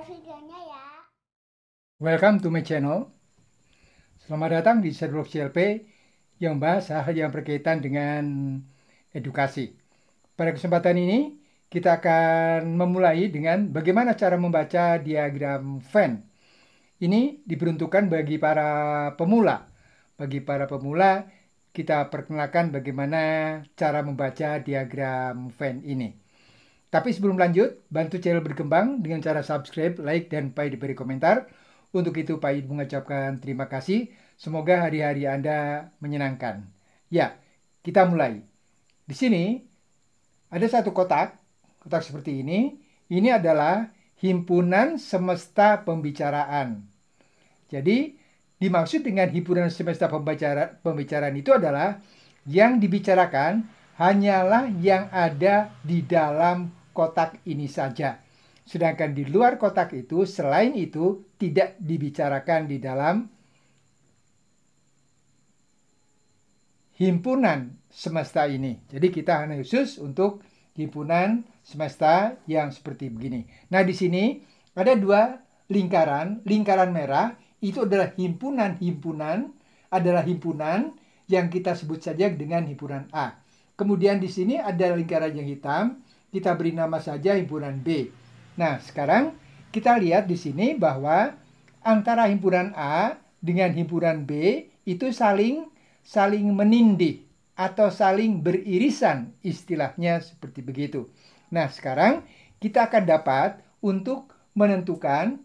share videonya ya. Welcome to my channel. Selamat datang di Shadowbox CLP yang membahas hal yang berkaitan dengan edukasi. Pada kesempatan ini, kita akan memulai dengan bagaimana cara membaca diagram Venn. Ini diperuntukkan bagi para pemula. Bagi para pemula, kita perkenalkan bagaimana cara membaca diagram Venn ini. Tapi sebelum lanjut, bantu channel berkembang dengan cara subscribe, like, dan diberi komentar. Untuk itu, Pak mengucapkan terima kasih. Semoga hari-hari Anda menyenangkan. Ya, kita mulai. Di sini ada satu kotak seperti ini. Ini adalah himpunan semesta pembicaraan. Jadi, dimaksud dengan himpunan semesta pembicaraan itu adalah yang dibicarakan hanyalah yang ada di dalam kotak ini saja. Sedangkan di luar kotak itu, selain itu, tidak dibicarakan di dalam himpunan semesta ini. Jadi kita hanya khusus untuk himpunan semesta yang seperti begini. Nah, di sini ada dua lingkaran. Lingkaran merah itu adalah himpunan yang kita sebut saja dengan himpunan A. Kemudian di sini ada lingkaran yang hitam, kita beri nama saja himpunan B. Nah, sekarang kita lihat di sini bahwa antara himpunan A dengan himpunan B itu saling menindih atau saling beririsan, istilahnya seperti begitu. Nah, sekarang kita akan dapat untuk menentukan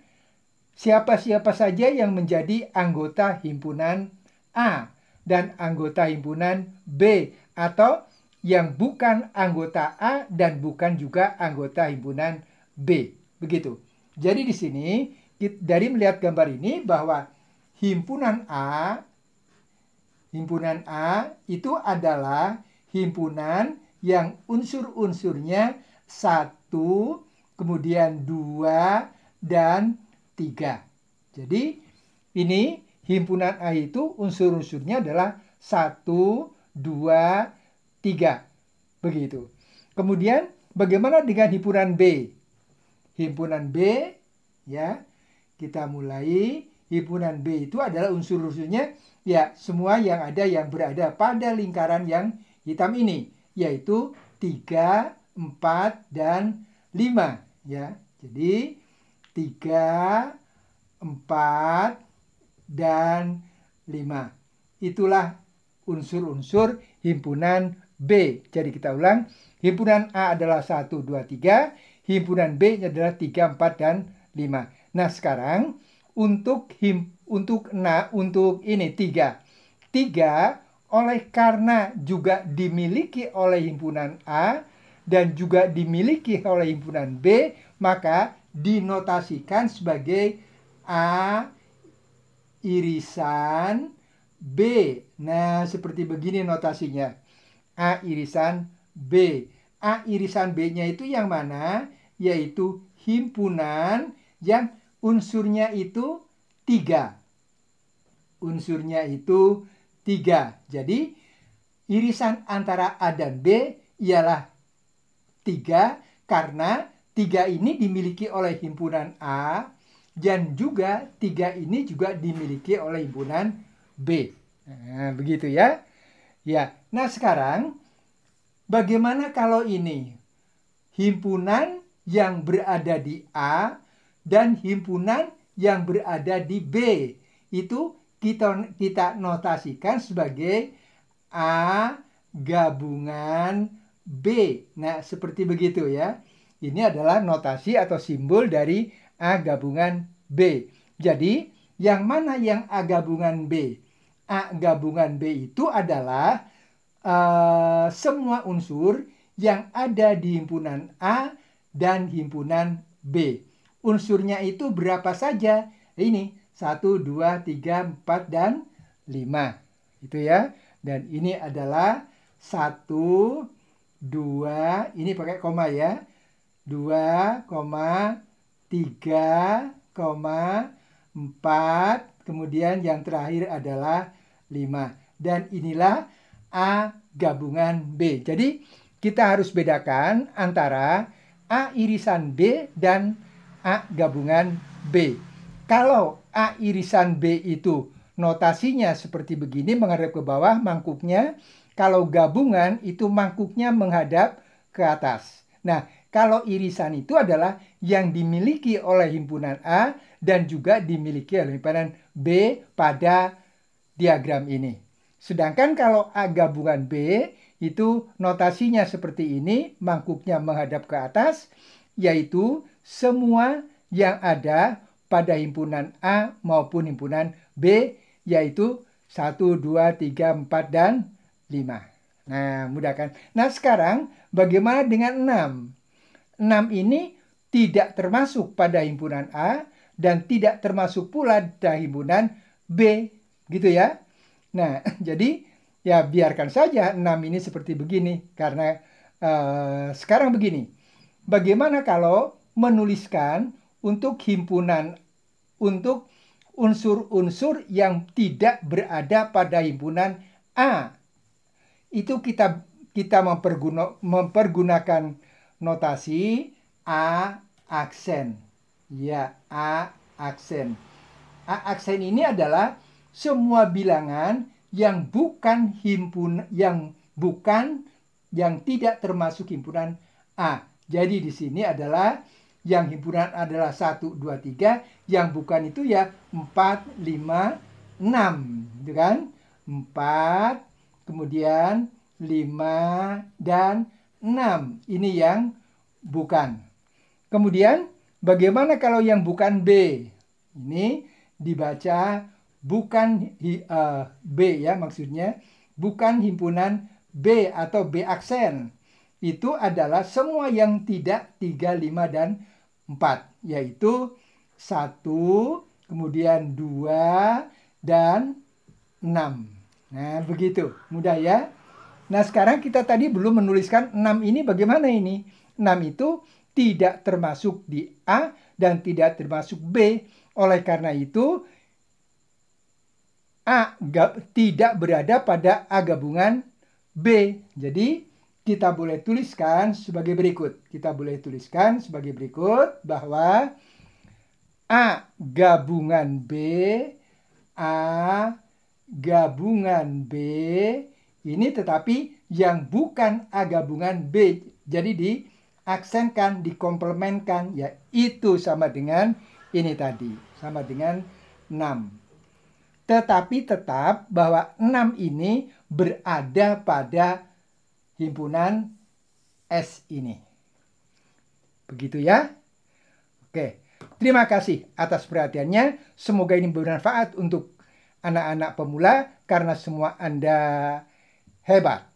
siapa-siapa saja yang menjadi anggota himpunan A dan anggota himpunan B, atau yang bukan anggota A dan bukan juga anggota himpunan B. Begitu. Jadi di sini dari melihat gambar ini bahwa himpunan A itu adalah himpunan yang unsur-unsurnya 1, kemudian 2, dan 3. Jadi ini himpunan A itu unsur-unsurnya adalah 1, 2, 3. Begitu. Kemudian bagaimana dengan himpunan B? Himpunan B, ya, kita mulai. Himpunan B itu adalah unsur-unsurnya ya semua yang berada pada lingkaran yang hitam ini, yaitu 3, 4, dan 5, ya. Jadi 3, 4, dan 5. Itulah unsur-unsur himpunan B. Jadi kita ulang, himpunan A adalah 1, 2, 3, himpunan B adalah 3, 4, dan 5. Nah, sekarang untuk ini 3. 3 oleh karena juga dimiliki oleh himpunan A dan juga dimiliki oleh himpunan B, maka dinotasikan sebagai A irisan B. Nah, seperti begini notasinya. A irisan B. A irisan B-nya itu yang mana? Yaitu himpunan yang unsurnya itu 3. Unsurnya itu 3. Jadi, irisan antara A dan B ialah 3 karena 3 ini dimiliki oleh himpunan A dan juga 3 ini juga dimiliki oleh himpunan B. Nah, begitu ya. Ya. Nah, sekarang bagaimana kalau ini? Himpunan yang berada di A dan himpunan yang berada di B. Itu kita notasikan sebagai A gabungan B. Nah, seperti begitu ya. Ini adalah notasi atau simbol dari A gabungan B. Jadi, yang mana yang A gabungan B? A gabungan B itu adalah semua unsur yang ada di himpunan A dan himpunan B. Unsurnya itu berapa saja? Ini 1, 2, 3, 4, dan 5. Itu ya. Dan ini adalah 1, 2, ini pakai koma ya. 2, 3, 4, kemudian yang terakhir adalah 5. Dan inilah A gabungan B. Jadi kita harus bedakan antara A irisan B dan A gabungan B. Kalau A irisan B itu notasinya seperti begini, menghadap ke bawah mangkuknya. Kalau gabungan itu mangkuknya menghadap ke atas. Nah, kalau irisan itu adalah yang dimiliki oleh himpunan A dan juga dimiliki oleh himpunan B pada diagram ini. Sedangkan kalau A gabungan B itu notasinya seperti ini, mangkuknya menghadap ke atas, yaitu semua yang ada pada himpunan A maupun himpunan B, yaitu 1, 2, 3, 4, dan 5. Nah, mudah kan? Nah, sekarang bagaimana dengan 6? 6 ini tidak termasuk pada himpunan A dan tidak termasuk pula pada himpunan B. Gitu ya. Nah, jadi ya biarkan saja 6 ini seperti begini. Karena sekarang begini. Bagaimana kalau menuliskan untuk himpunan, untuk unsur-unsur yang tidak berada pada himpunan A? Itu kita mempergunakan notasi A aksen. Ya, A aksen. A aksen ini adalah semua bilangan yang tidak termasuk himpunan A. Jadi di sini adalah yang himpunan adalah 1, 2, 3, yang bukan itu ya 4, 5, 6, gitu kan? 4, kemudian 5 dan 6. Ini yang bukan. Kemudian bagaimana kalau yang bukan B? Ini dibaca bukan B ya, maksudnya bukan himpunan B atau B aksen. Itu adalah semua yang tidak 3, 5, dan 4. Yaitu 1, kemudian 2, dan 6. Nah, begitu. Mudah ya. Nah, sekarang kita tadi belum menuliskan 6 ini bagaimana ini? 6 itu tidak termasuk di A dan tidak termasuk B. Oleh karena itu, A tidak berada pada A gabungan B. Jadi, kita boleh tuliskan sebagai berikut. Bahwa A gabungan B, A gabungan B, ini tetapi yang bukan A gabungan B. Jadi diaksenkan, dikomplemenkan, ya itu sama dengan ini tadi. Sama dengan 6. Tetapi tetap bahwa 6 ini berada pada himpunan S ini. Begitu ya. Oke. Terima kasih atas perhatiannya. Semoga ini bermanfaat untuk anak-anak pemula karena semua Anda hebat.